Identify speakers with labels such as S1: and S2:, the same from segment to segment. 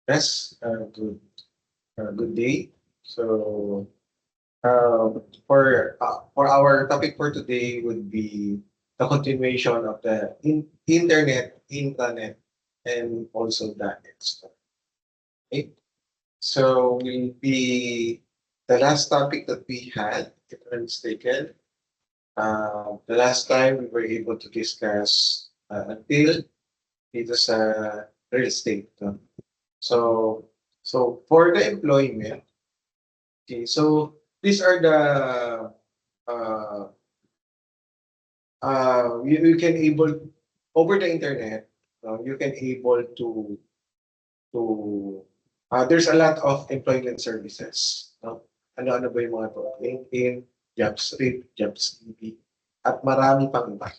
S1: Yes, good day. So, for our topic for today would be the continuation of the internet, intranet, and also the extra. Okay? So, will be the last topic that we had, if I'm not mistaken. The last time we were able to discuss until dito sa real estate. No? So, for the employment. Okay, so these are the uh, you can able over the internet. You can able to there's a lot of employment services. No? Ano-ano ba yung mga to? LinkedIn, JobStreet, JobsDB, at marami pang iba.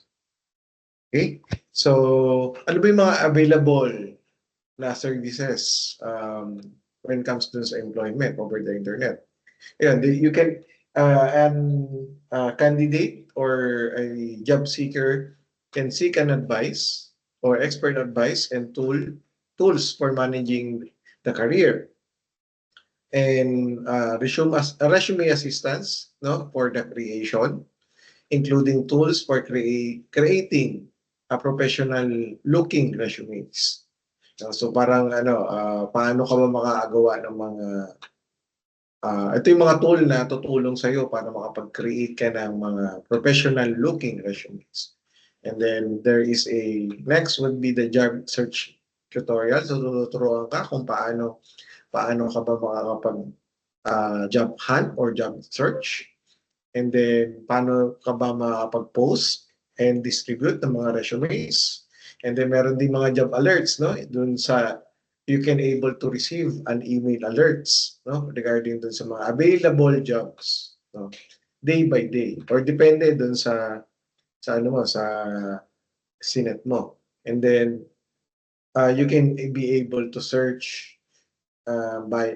S1: Okay? So, ano ba yung mga available na services when it comes to sa employment over the internet? Yeah, you can an candidate or a job seeker can seek an advice or expert advice and tools for managing the career and resume assistance, no, for the creation, including tools for creating a professional looking resumes. So parang paano ka ba makakagawa ng mga ito yung mga tool na tutulong sa'yo para makapag-create ka ng mga professional-looking resumes. And then there is next would be the job search tutorial. So tuturuan ka kung paano ka ba makakapag job hunt or job search. And then paano ka ba makakapag-post and distribute ng mga resumes. And then meron din mga job alerts, no? Dun sa you can able to receive an email alerts, no, regarding dun sa mga available jobs, no, day by day or depende dun sa ano mo sa sinet mo. And then you can be able to search by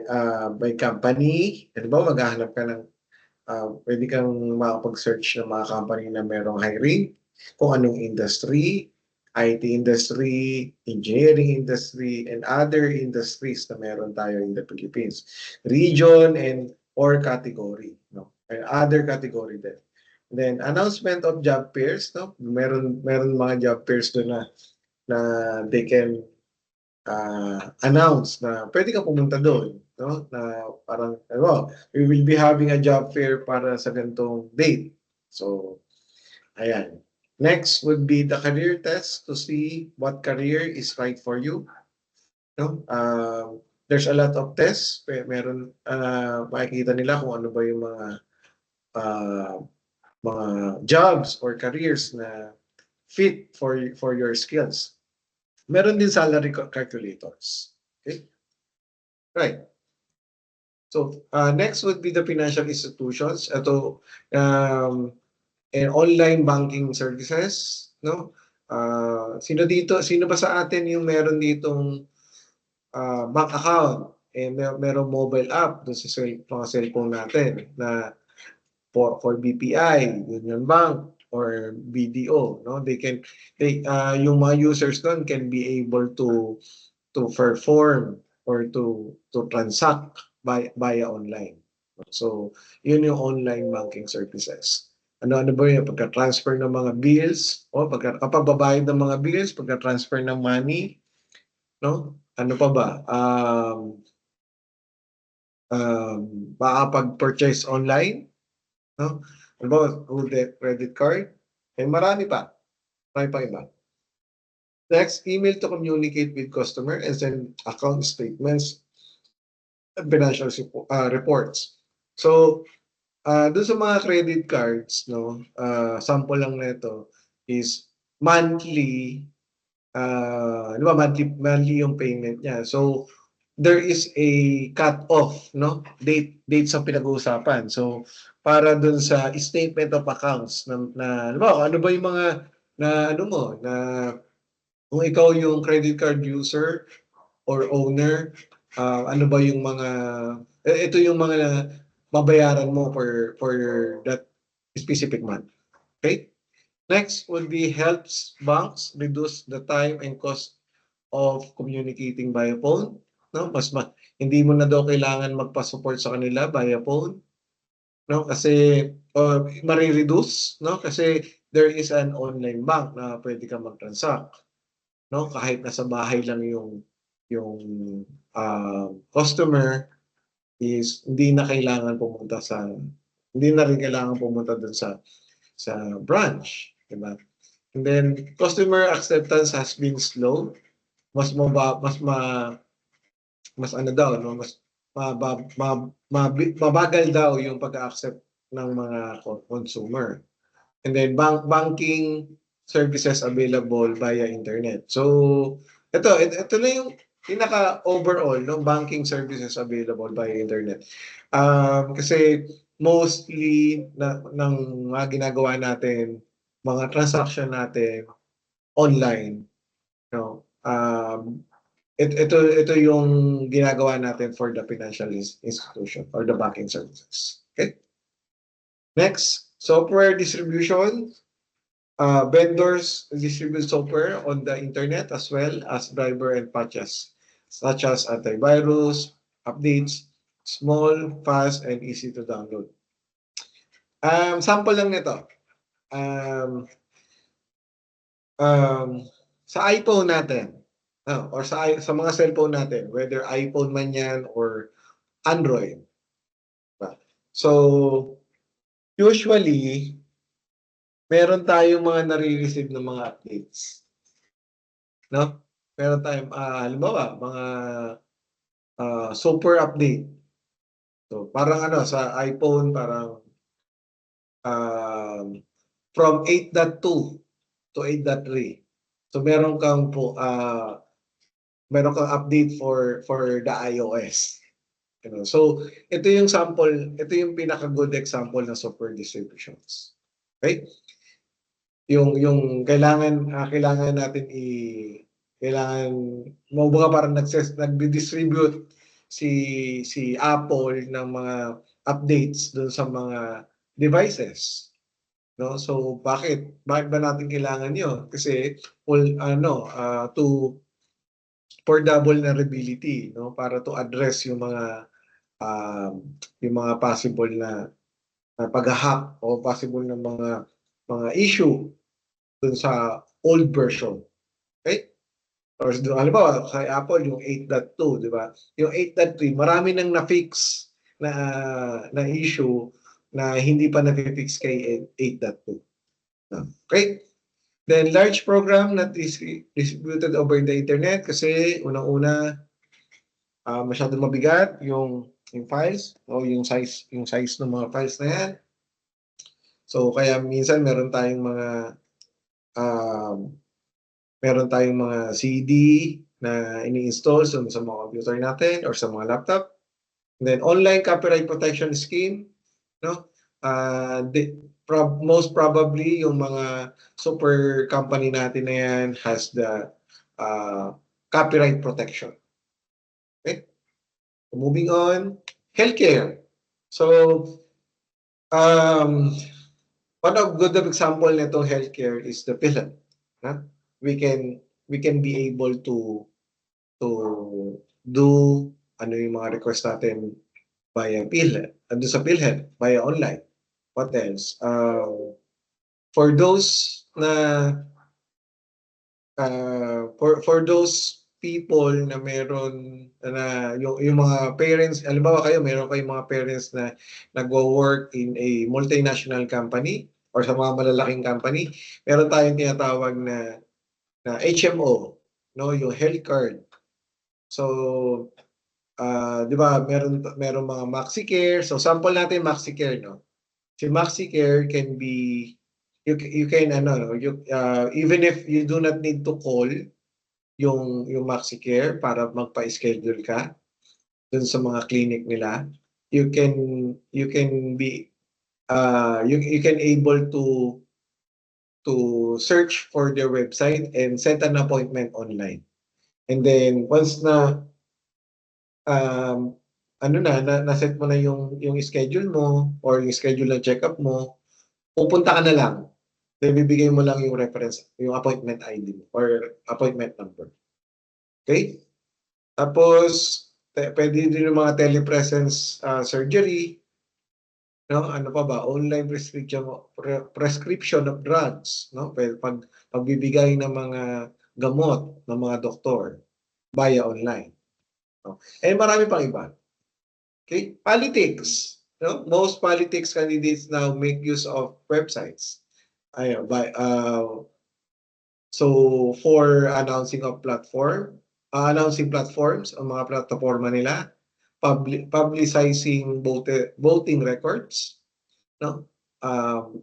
S1: company. Ano ba, maghahanap ka ng pwede kang makapag-search ng mga company na merong hiring, kung anong industry, IT industry, engineering industry, and other industries na meron tayo in the Philippines. Region and or category, no? And other category din. Then announcement of job fairs, no? Meron mga job fairs doon na they can announce na pwede ka pumunta doon, no? Na parang we will be having a job fair para sa ganitong date. So, ayan. Next would be the career test to see what career is right for you. No? There's a lot of tests. Meron makikita nila kung ano ba yung uh, mga jobs or careers na fit for your skills. Meron din salary calculators. Okay? Right. So, next would be the financial institutions. Ito, and online banking services, no? Sino ba sa atin yung meron ditong bank account? Merong mobile app doon sa mga cellphone natin na for BPI, Union Bank, or BDO, no? Yung mga users doon can be able to perform or to transact via online. So, yun yung online banking services. Ano ba yun? Pagka-transfer ng mga bills, kapag babayad ng mga bills, pagka-transfer ng money, no? Ano pa ba? Makakapag-purchase online, no? Ano ba? Credit card, marami pa. Marami pa iba. Next, email to communicate with customer and send account statements and financial reports. So, doon sa mga credit cards, no, sample lang nito is monthly, di ba, monthly yung payment niya. So, there is a cut-off, no, date sa pinag-uusapan. So, para doon sa statement of accounts na ano ba yung mga na ano mo na kung ikaw yung credit card user or owner, ano ba yung mga ito yung mga mabayaran mo for that specific month. Okay? Next would be helps banks reduce the time and cost of communicating by phone. no? Hindi mo na daw kailangan magpa-support sa kanila via phone, no? Kasi mare-reduce, no? Kasi there is an online bank na pwede kang mag-transact, no? Kahit nasa bahay lang yung customer is hindi na rin kailangan pumunta doon sa branch, di ba? And then customer acceptance has been slow. Mas ano daw, no? Mas mabagal daw yung pag-accept ng mga consumer. And then banking services available via internet. So ito na yung pinaka overall, no, banking services available via internet. Kasi mostly ng mga ginagawa natin, mga transaction natin online, no. Ito yung ginagawa natin for the financial institution or the banking services. Okay? Next, software distribution. Vendors distribute software on the internet as well as driver and patches, such as antivirus, updates, small, fast, and easy to download. Sample lang nito. Sa iPhone natin, or sa mga cellphone natin, whether iPhone man yan or Android. So, usually, meron tayong mga nare-receive ng mga updates. No? Meron tayong, halimbawa, mga software update. So, parang sa iPhone, parang from 8.2 to 8.3. So, meron kang update for the iOS. So, ito yung pinaka-good example ng software distributions. Okay? Yung kailangan natin parang nagdi-distribute si Apple ng mga updates doon sa mga devices, no? So bakit ba natin kailangan 'yon? Kasi for the vulnerability, no, para to address yung mga possible na pag-hack o possible na mga issue dun sa old version. Okay? Or halimbawa, sa Apple, yung 8.2, di ba? Yung 8.3, marami nang na-fix na issue na hindi pa na-fix kay 8.2. Okay? Then, large program that is distributed over the internet kasi unang-una, masyadong mabigat yung files o yung size ng mga files na yan. So, kaya minsan meron tayong mga CD na ini-install sa mga computer natin or sa mga laptop. And then online copyright protection scheme, no? Most probably yung mga super company natin na yan has the copyright protection. Okay? Moving on, healthcare. So, one of good example nitong healthcare is the PhilHealth. We can be able to do yung mga request natin via PhilHealth, sa PhilHealth via online. What else? For those people na meron na yung mga parents, halimbawa meron kayong mga parents na nagwo-work in a multinational company or sa mga malalaking company, meron tayong tinatawag na HMO, no, yung health card. So, di ba, meron mga MaxiCare. So, sample natin MaxiCare, no. Si MaxiCare can be you can even if you do not need to call yung MaxiCare para magpa-schedule ka dun sa mga clinic nila, you can able to search for their website and set an appointment online. And then once na na-set mo na yung schedule mo or yung schedule ng check-up mo, pupunta ka na lang. Then bibigay mo lang yung reference, yung appointment ID mo or appointment number. Okay? Tapos, pwede din yung mga telepresence surgery, no? Ano pa ba? Online prescription of drugs, no? Pagbibigay ng mga gamot ng mga doktor via online. No? Eh marami pang iba. Okay? Politics, no? Most politics candidates now make use of websites. So for announcing platforms ang mga plataforma nila, publicizing voting records, no?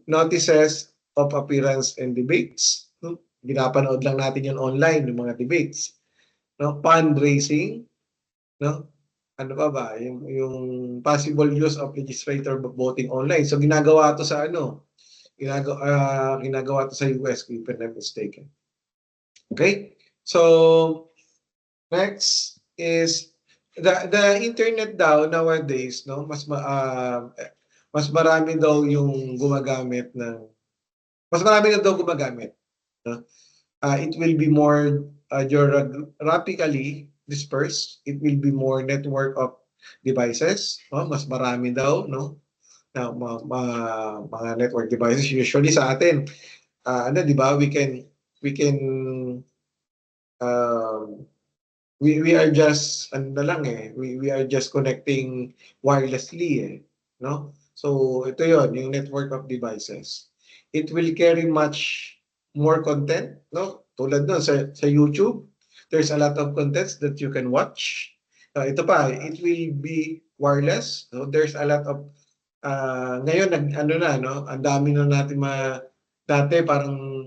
S1: Notices of appearance and debates, no? Ginapanood lang natin yung online yung mga debates, no? Fundraising, no? Ano pa ba yung possible use of legislator voting online. So ginagawa to sa ginagawa to sa US, if I'm not mistaken. Okay? So next is the internet daw nowadays, no? Mas marami daw yung gumagamit ng mas marami na daw gumagamit, no? It will be more geographically dispersed. It will be more network of devices, no? Mas marami daw, no? Na mga network devices usually sa atin. Ano, 'di ba? We can we are just ano na lang we are just connecting wirelessly no? So ito yon yung network of devices. It will carry much more content, no? Tulad nun sa YouTube, there's a lot of contents that you can watch. Ito pa, it will be wireless. No? There's a lot of ngayon ano na, no? Ang dami na natin dati parang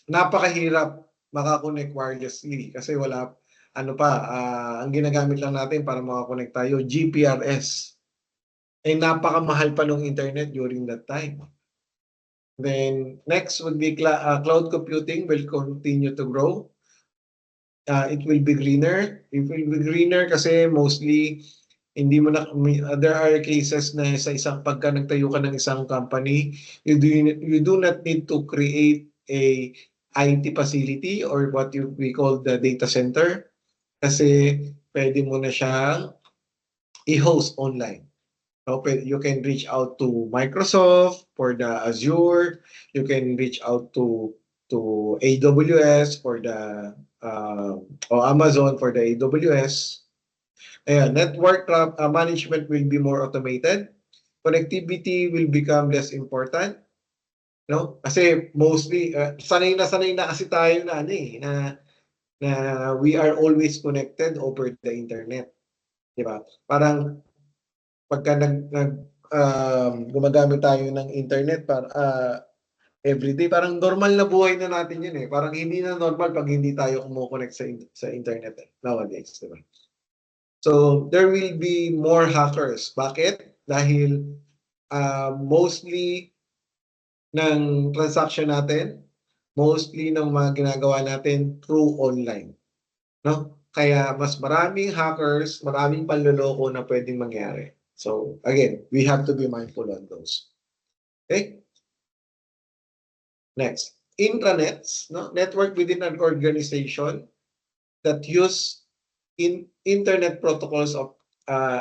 S1: napakahirap makakonect wirelessly kasi wala ang ginagamit lang natin para makakonect tayo, GPRS. Eh napakamahal pa ng internet during that time. Then next would be cloud computing will continue to grow. It will be greener. It will be greener kasi mostly hindi mo na there are cases na sa isang pagka nagtayo ka ng isang company, you do not need to create a IT facility or what we call the data center kasi pwede mo na siyang i-host online. So, you can reach out to Microsoft for the Azure, you can reach out to AWS for the or Amazon for the AWS. Ayan, network management will be more automated. Connectivity will become less important, no? Kasi mostly sanay na kasi tayo na we are always connected over the internet, di ba? Parang pagka gumagamit tayo ng internet everyday, parang normal na buhay na natin yun Parang hindi na normal pag hindi tayo kumo-connect sa internet nowadays, di ba? So there will be more hackers. Bakit? Dahil mostly ng transaction natin, mostly ng mga ginagawa natin through online, no? Kaya mas maraming hackers, maraming panloloko na pwedeng mangyari. So again, we have to be mindful on those. Okay? Next, intranets, no? Network within an organization that use internet protocols of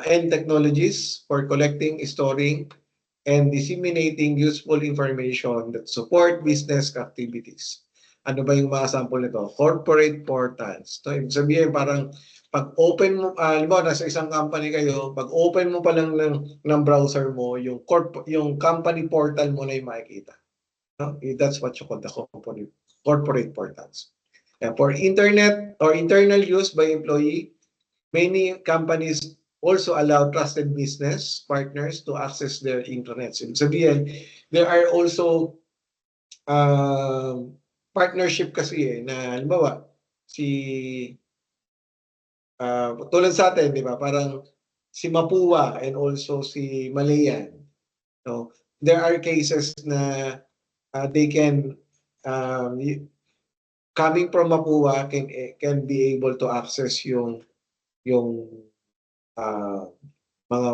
S1: and technologies for collecting, storing, and disseminating useful information that support business activities. Ano ba yung mga sample nito? Corporate portals. So, ibig sabihin parang pag open mo, halimbawa nasa isang company kayo, pag open mo pa lang ng browser mo, yung company portal mo na yung makikita. No? That's what you call the corporate portals. For internet or internal use by employee, many companies also allow trusted business partners to access their intranets. Ibig sabihin, there are also partnership kasi na halimbawa tulad sa atin, di ba? Parang si Mapua and also si Malayan. No? There are cases na they can coming from Mapua can be able to access yung mga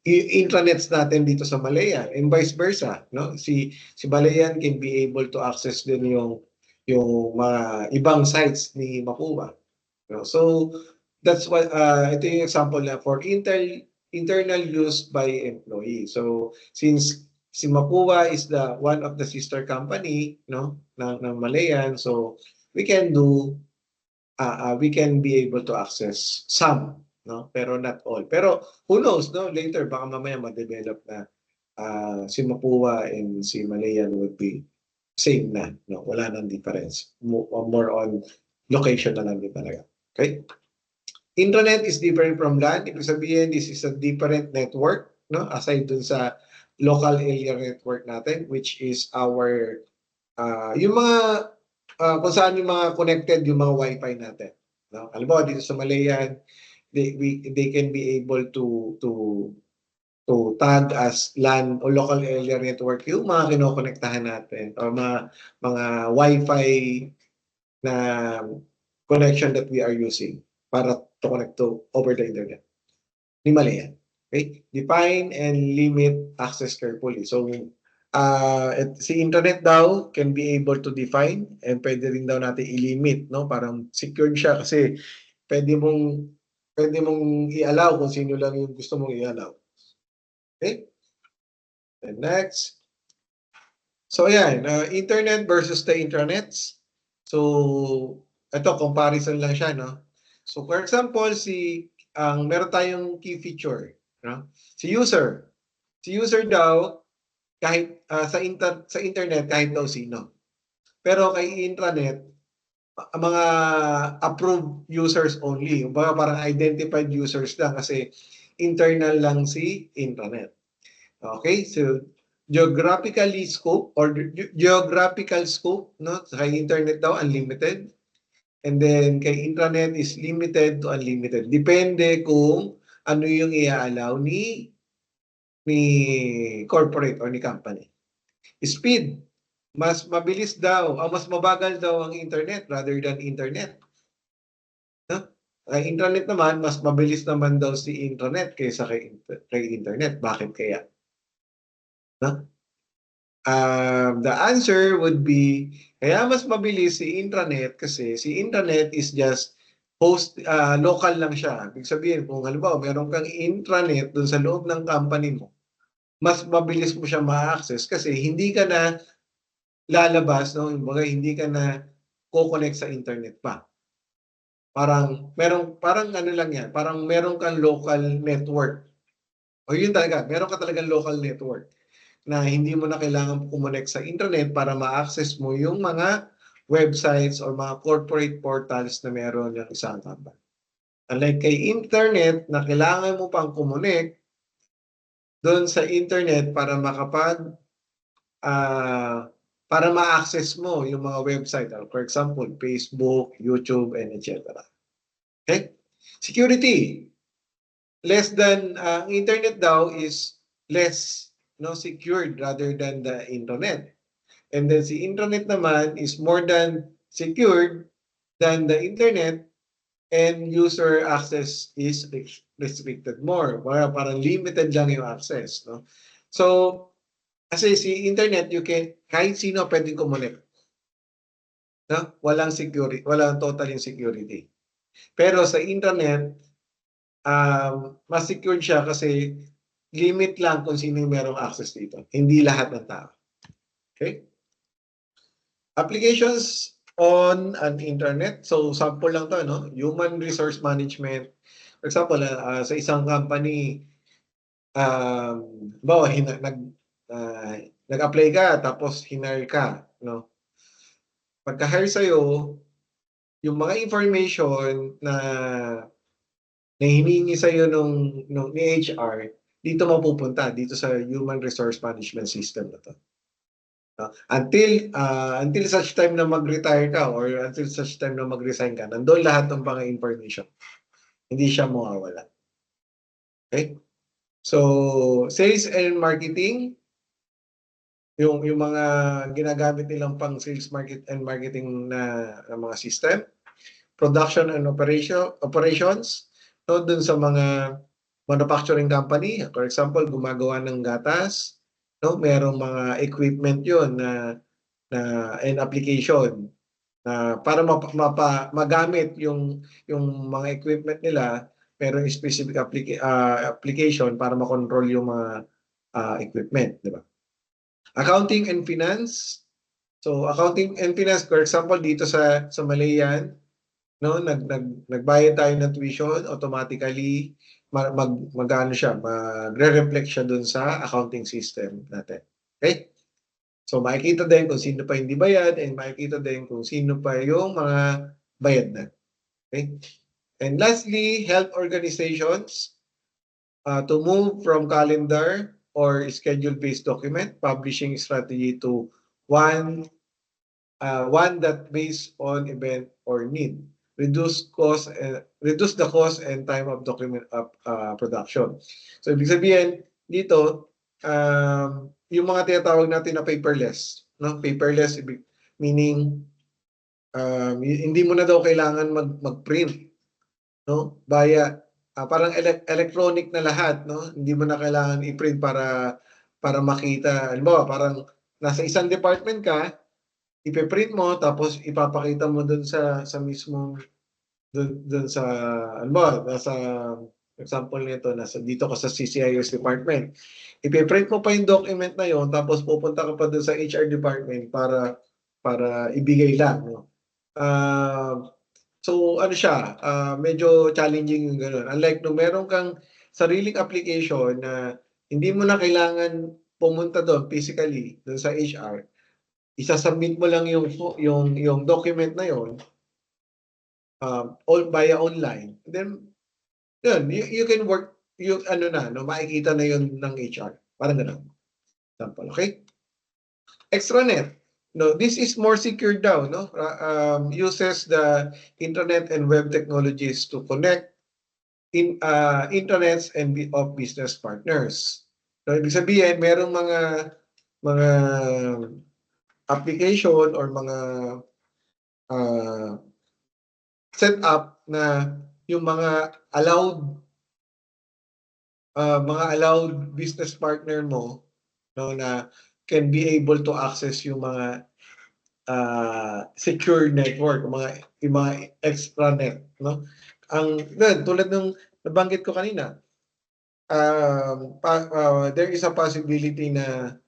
S1: intranets natin dito sa Malayan and vice versa, no? Si Malayan can be able to access din yung yung mga ibang sites ni Makuha. No? So that's what ito yung example na for internal use by employee. So since si Makuha is the one of the sister company, no, ng Malayan, so we can do we can be able to access some, no, pero not all. Pero who knows, no, later baka mamaya ma-develop na si Mapua and si Malayan would be same na, no, wala nang difference. More on location na lang din talaga. Okay? Intranet is different from LAN. Ibig sabihin, this is a different network, no, aside dun sa local area network natin, which is our yung mga kung saan yung mga connected yung mga wifi natin, no? Halimbawa dito sa Malayan, they can be able to tag as LAN o local area network yung mga kinokonektahan natin o mga wifi na connection that we are using para to connect to over the internet. Ni Malayan. Okay? Define and limit access carefully. So si internet daw can be able to define and pwede rin daw natin i-limit, no? Parang secured siya kasi pwede mong i-allow kung sino lang yung gusto mong i-allow. Okay? And next. So ayan, internet versus the intranets. So ito comparison lang siya, no? So for example, meron tayong key feature, no? Si user daw kahit sa internet kahit daw sino. Pero kay intranet, mga approved users only. Parang identified users lang kasi internal lang si intranet. Okay? So geographical scope, no? Kay internet daw unlimited. And then kay intranet is limited to unlimited. Depende kung ano yung i-allow ni corporate or ni company. Speed, mas mabilis daw, mas mabagal daw ang internet rather than internet. No? Kay intranet naman, mas mabilis naman daw si intranet kaysa kay internet. Bakit kaya? No? The answer would be, kaya mas mabilis si intranet kasi si intranet is just local lang siya. Ibig sabihin, kung halimbawa meron kang intranet dun sa loob ng company mo, mas mabilis mo siya ma-access kasi hindi ka na lalabas, no? Hindi ka na ko-connect sa internet pa. Parang ano lang yan, parang meron kang local network. O yun talaga, meron ka talagang local network na hindi mo na kailangan kumonect sa internet para ma-access mo yung mga websites or mga corporate portals na meron ng isang company. Unlike kay internet na kailangan mo pang kumonect doon sa internet para para ma-access mo yung mga website. For example, Facebook, YouTube, and etc. Okay? Security. Internet daw is less secured rather than the internet. And then si internet naman is more than secured than the internet and user access is restricted more. Parang limited lang yung access. No? So, kasi si internet, kahit sino pwedeng kumonect. No? Walang security, walang total insecurity. Pero sa internet, mas secured siya kasi limit lang kung sino yung merong access dito. Hindi lahat ng tao. Okay? Applications on an internet. So, sample lang to, no? Human resource management. For example, sa isang company, nag-apply ka, tapos hinire ka, no? Pagka-hire sa'yo, yung mga information na hinihingi sa'yo ni HR, dito mapupunta, dito sa Human Resource Management System na to. Until such time na mag-retire ka or until such time na mag-resign ka, nandoon lahat ng mga information. Hindi siya mawawala. Okay? So, sales and marketing, yung mga ginagamit nilang pang sales and marketing na mga system. Production and operations, no, dun sa mga manufacturing company, for example, gumagawa ng gatas, no, merong mga equipment 'yon na and application para magamit yung mga equipment nila, merong specific application para makontrol yung mga equipment, di ba? Accounting and finance. So accounting and finance, for example, dito sa Malayan, no, nagbayad tayo ng tuition, automatically magano siya, magre-reflect siya dun sa accounting system natin. Okay? So makikita din kung sino pa hindi bayad, and makikita din kung sino pa yung mga bayad na. Okay? And lastly, health organizations, to move from calendar or schedule-based document publishing strategy to one that based on event or need. Reduce the cost and time of document production. So ibig sabihin dito, yung mga tinatawag natin na paperless, no? Paperless meaning hindi mo na daw kailangan mag-print, no? Parang electronic na lahat, no? Hindi mo na kailangan i-print para makita. Halimbawa, parang nasa isang department ka, ipe-print mo tapos ipapakita mo dun sa mismong dun sa nasa example nito, dito ka sa CCIS department. Ipe-print mo pa yung document na yon, tapos pupunta ka pa dun sa HR department para ibigay lang, no? So ano siya, medyo challenging yung gano'n. Unlike nung meron kang sariling application na hindi mo na kailangan pumunta doon physically doon sa HR, isa-submit mo lang yung document na yon, all via online. Then yun, you can work yung ano na, no, makikita na yun ng HR. Parang gano'n. Example, okay? Extranet. No, this is more secure daw, no? Uses the internet and web technologies to connect internets and of business partners. So, ibig sabihin, merong mga application or mga setup na yung mga allowed business partner mo, no, na can be able to access yung mga secure network, yung mga extranet, no? Tulad ng nabanggit ko kanina, there is a possibility na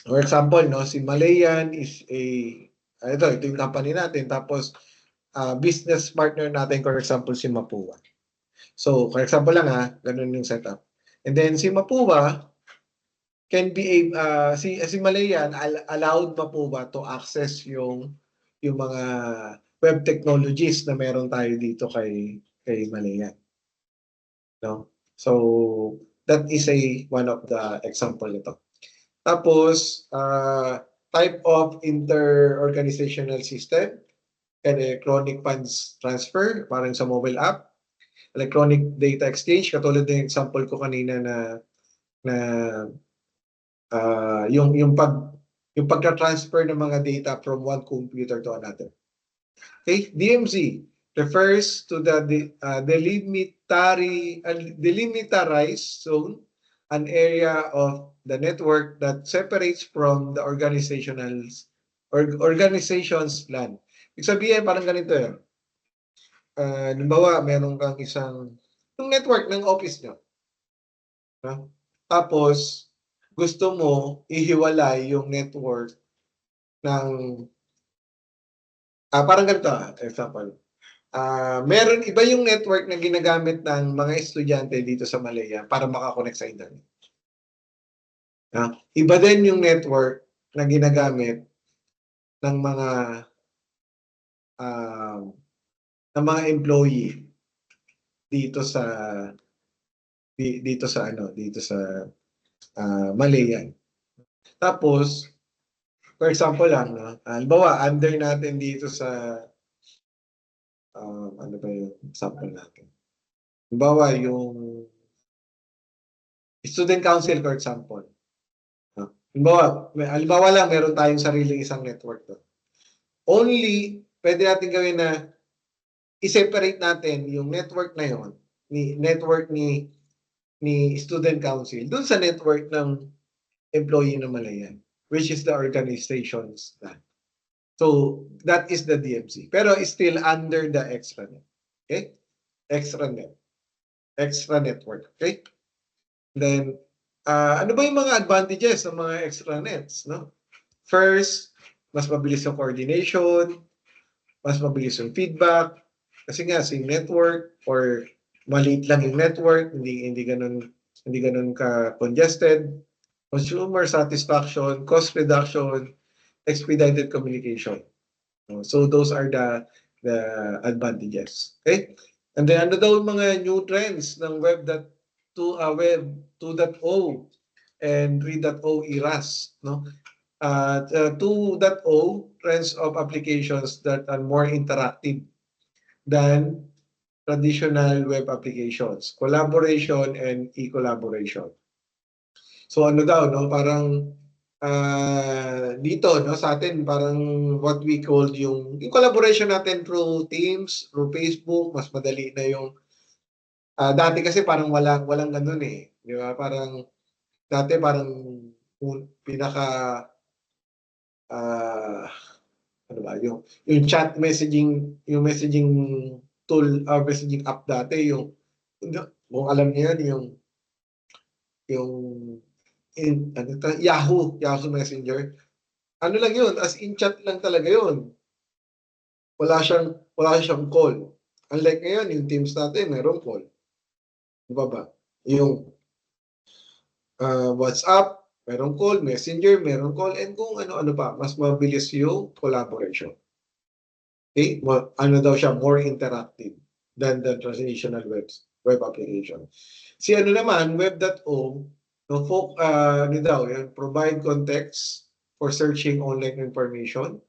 S1: for example, no, si Malayan is ito yung company natin, tapos business partner natin, for example, si Mapua. So, for example lang ganun yung setup. And then si Mapua can be si Malayan allowed Mapua to access yung mga web technologies na meron tayo dito kay Malayan. No? So, that is one of the example nito. Tapos, type of inter-organizational system, electronic funds transfer, parang sa mobile app, electronic data exchange, katulad ng example ko kanina na yung pagka-transfer ng mga data from one computer to another. Okay, DMZ refers to the delimitarized zone, an area of the network that separates from the organization's plan. Ibig sabihin, parang ganito yan. Halimbawa, meron kang yung network ng office nyo. Tapos, gusto mo ihiwalay yung network ng parang ganito, example. Meron iba yung network na ginagamit ng mga estudyante dito sa Malaya para makakonect sa internet. Iba din yung network na ginagamit ng mga employee dito sa Malayan. Tapos, for example lang, halimbawa, under natin dito sa ano ba yung example natin? Halimbawa, yung student council, for example. Halimbawa lang, meron tayong sariling isang network doon. Only, pwede natin gawin na i-separate natin yung network na yon, network ni student council, dun sa network ng employee na Malayan, which is the organization's plan. So that is the DMZ. Pero it's still under the extranet. Okay? Extranet. Extra network. Okay? Then, ano ba yung mga advantages ng mga extranets? No? First, mas mabilis yung coordination, mas mabilis yung feedback, kasi nga same network or maliit lang yung network, hindi ganun ka congested, consumer satisfaction, cost reduction, expedited communication. So those are the advantages. Okay? And then ano daw yung mga new trends ng Web 2.0 and 3.0 eras, no? 2.0 trends of applications that are more interactive than traditional web applications, collaboration and e-collaboration. So ano daw, no, parang dito, no, sa atin parang what we call yung collaboration natin through Teams, through Facebook, mas madali na yung dati kasi parang walang ganun eh, di ba? Parang dati parang pinaka ano ba, yung chat messaging, yung messaging tool, messaging app dati, kung alam niyo yan, yung Yahoo Messenger. Ano lang yun, as in chat lang talaga yun. Wala siyang call. Unlike ngayon, yung Teams natin, meron call. Di ba? Yung WhatsApp, meron call, Messenger, meron call, and kung ano-ano pa, mas mabilis yung collaboration. Okay? Ano daw siya, more interactive than the traditional web application. Si ano naman, Web.o, ano daw, yan, provide context for searching online information,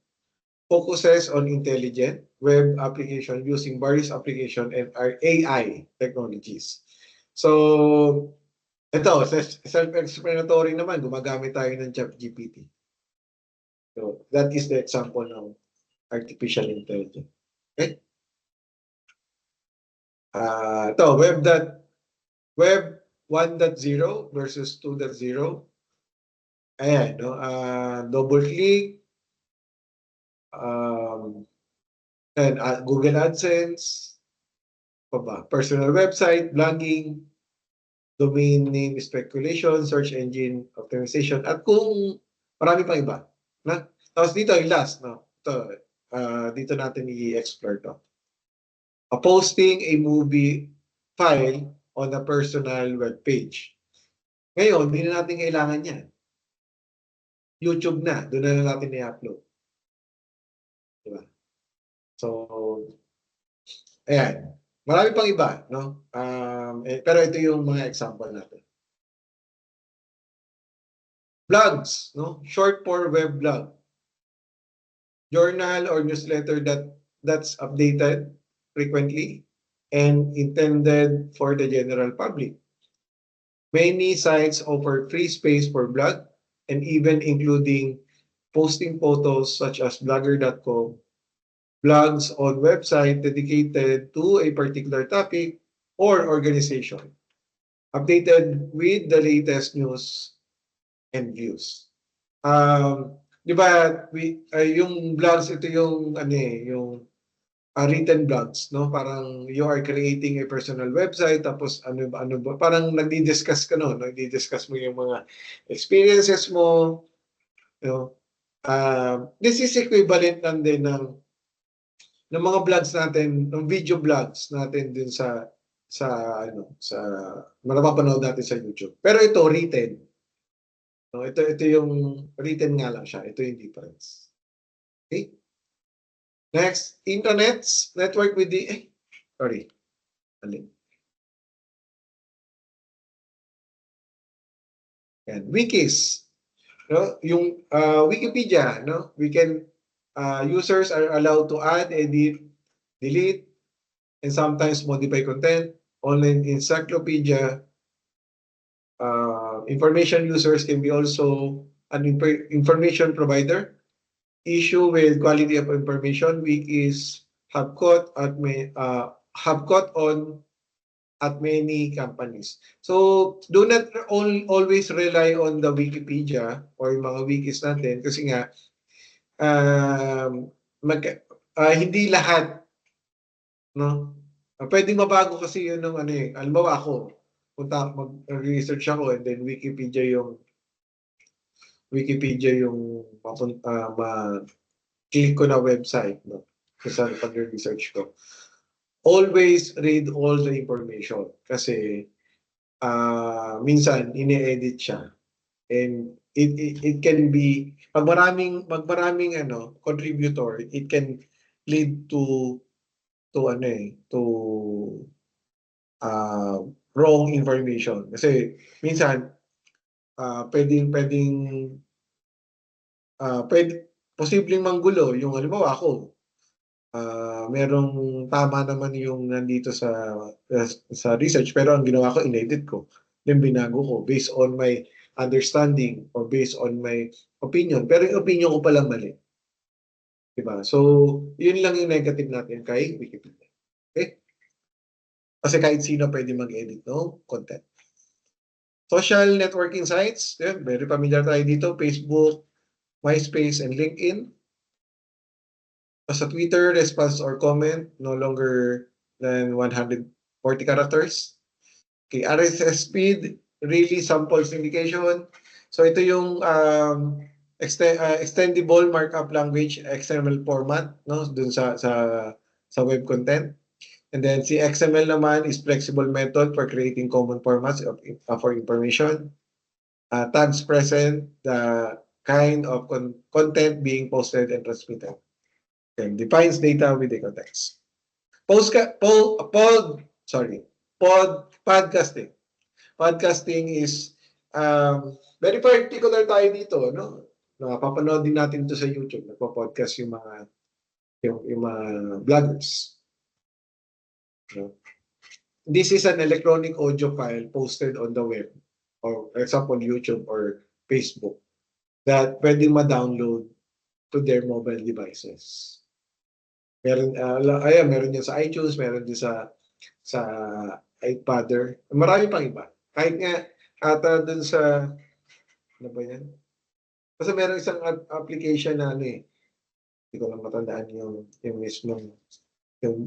S1: focuses on intelligent web application using various application and AI technologies. So, ito, self-explanatory naman, gumagamit tayo ng ChatGPT. So, that is the example ng artificial intelligence. Okay? Ito, Web 1.0 versus 2.0. Ayan, no? Double click, and Google AdSense, personal website, blogging, domain name speculation, search engine optimization, at kung marami pang iba. Na? Tapos dito yung last, no? Ito, dito natin i-explore to. Posting a movie file on a personal web page. Ngayon, hindi na natin kailangan yan. YouTube na, doon na natin i-upload. Diba? So, ayan. Marami pang iba, no? Pero ito yung mga example natin. Blogs, no? Short form web blog. Journal or newsletter that's updated frequently and intended for the general public. Many sites offer free space for blog and even including posting photos such as blogger.com, blogs on website dedicated to a particular topic or organization, updated with the latest news and views. Di ba, yung blogs, ito yung written blogs, no? Parang you are creating a personal website, tapos ano ba, parang nagdi-discuss ka, no? Nagdi-discuss mo yung mga experiences mo, you know? This is equivalent lang din ng mga vlogs natin, ng video vlogs natin din sa mapapanood natin sa YouTube. Pero ito written. No, ito yung written nga lang siya. Ito yung difference. Okay? Next, intranets, network with the, sorry. Alin? Yan. Wikis. No? Yung Wikipedia, no? Users are allowed to add, edit, delete, and sometimes modify content. Online encyclopedia, information users can be also an information provider. Issue with quality of information, Wikis have caught on at many companies. So do not always rely on the Wikipedia or mga wikis natin kasi nga um, hindi lahat, no? Pwedeng mabago kasi yun ng ano eh. Halimbawa ako, mag-research ako and then Wikipedia yung ma-click ko na website, no? Kung saan pag-research ko. Always read all the information kasi minsan ini-edit siya and it can be pag maraming ano contributor, it can lead to ano eh to uh, wrong information kasi minsan pwedeng posibleng manggulo yung halimbawa ako merong tama naman yung nandito sa research pero ang ginawa ko inedit ko then binago ko based on my understanding or based on my opinion pero yung opinion ko pala mali, diba? So yun lang yung negative natin kay Wikipedia, okay? Kasi kahit sino pwede mag-edit no content. Social networking sites, yeah, very familiar tayo dito, Facebook, MySpace, and LinkedIn. Sa Twitter, response or comment no longer than 140 characters. Okay, RSS speed, really sample syndication. So ito yung extendable markup language XML format no dun sa web content. And then si XML naman is flexible method for creating common formats for information. Tags present the kind of content being posted and transmitted. And defines data with the context. Podcasting. Podcasting is very particular tayo dito, no? Napapanood din natin ito sa YouTube. Nagpo-podcast yung mga vloggers. No? This is an electronic audio file posted on the web, or for example, YouTube or Facebook, that pwedeng ma-download to their mobile devices. Meron din sa iTunes, meron din sa iPadder. Marami pang iba. Kahit nga ata dun sa ano ba yan? Kasi meron isang application na ano eh. Hindi ko lang matandaan yung mismong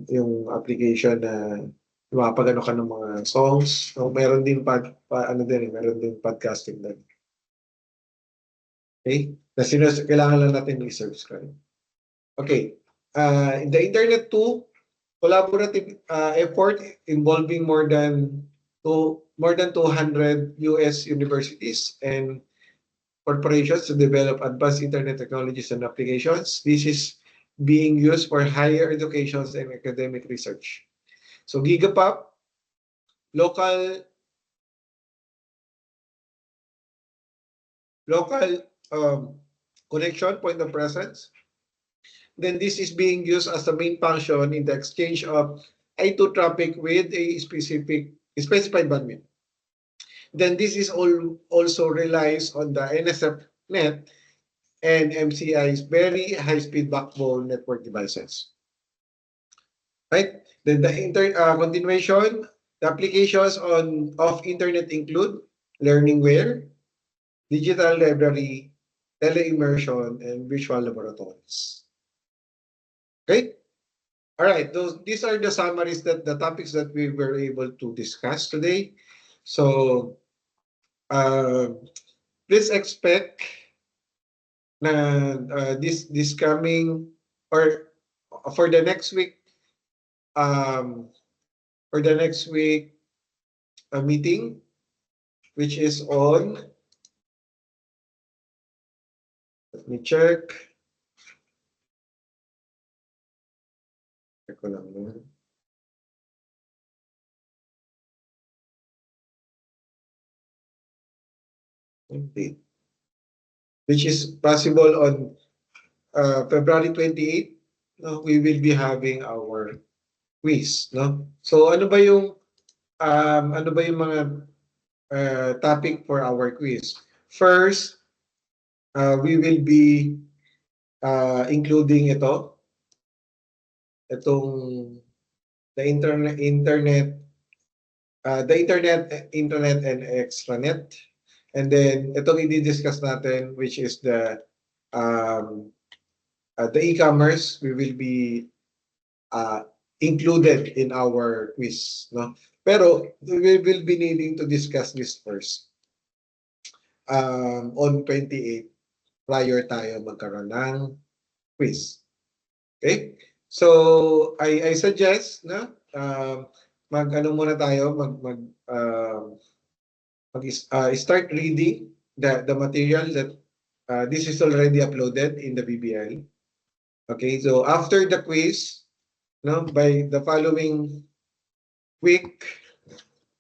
S1: yung application na mapagano ka ng mga songs. So, meron din meron din podcasting din. Okay? Kailangan lang natin i-subscribe. Okay. In the internet too, collaborative effort involving more than 200 US universities and corporations to develop advanced internet technologies and applications. This is being used for higher education and academic research. So Gigapop, local connection, point of presence. Then this is being used as the main function in the exchange of I2 traffic with a specified bandwidth. Then this is also relies on the NSF net and MCI's very high-speed backbone network devices. Right? Then the continuation, the applications of internet include learningware, digital library, teleimmersion, and virtual laboratories. Okay? All right, these are the summaries the topics that we were able to discuss today. So please expect na this coming or for the next week meeting, which is on, let me check. Check ko lang yun. Which is possible on February 28th. No, we will be having our quiz, no? So ano ba yung mga topic for our quiz? First, we will be including itong the internet and extranet. And then itong i-discuss natin, which is the the e-commerce, we will be uh, included in our quiz, no? Pero we will be needing to discuss this first on 28 prior tayo magkaroon ng quiz. Okay? So I suggest na mag-ano muna tayo, start reading the material that this is already uploaded in the BBL. Okay, so after the quiz, no, by the following week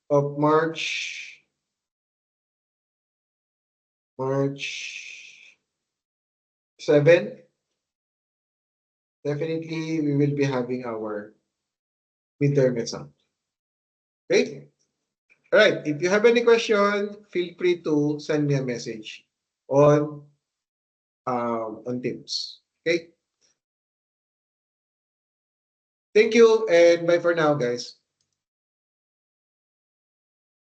S1: of March 7, definitely we will be having our midterm exam. Okay? All right. If you have any question, feel free to send me a message on Teams. Okay? Thank you and bye for now, guys.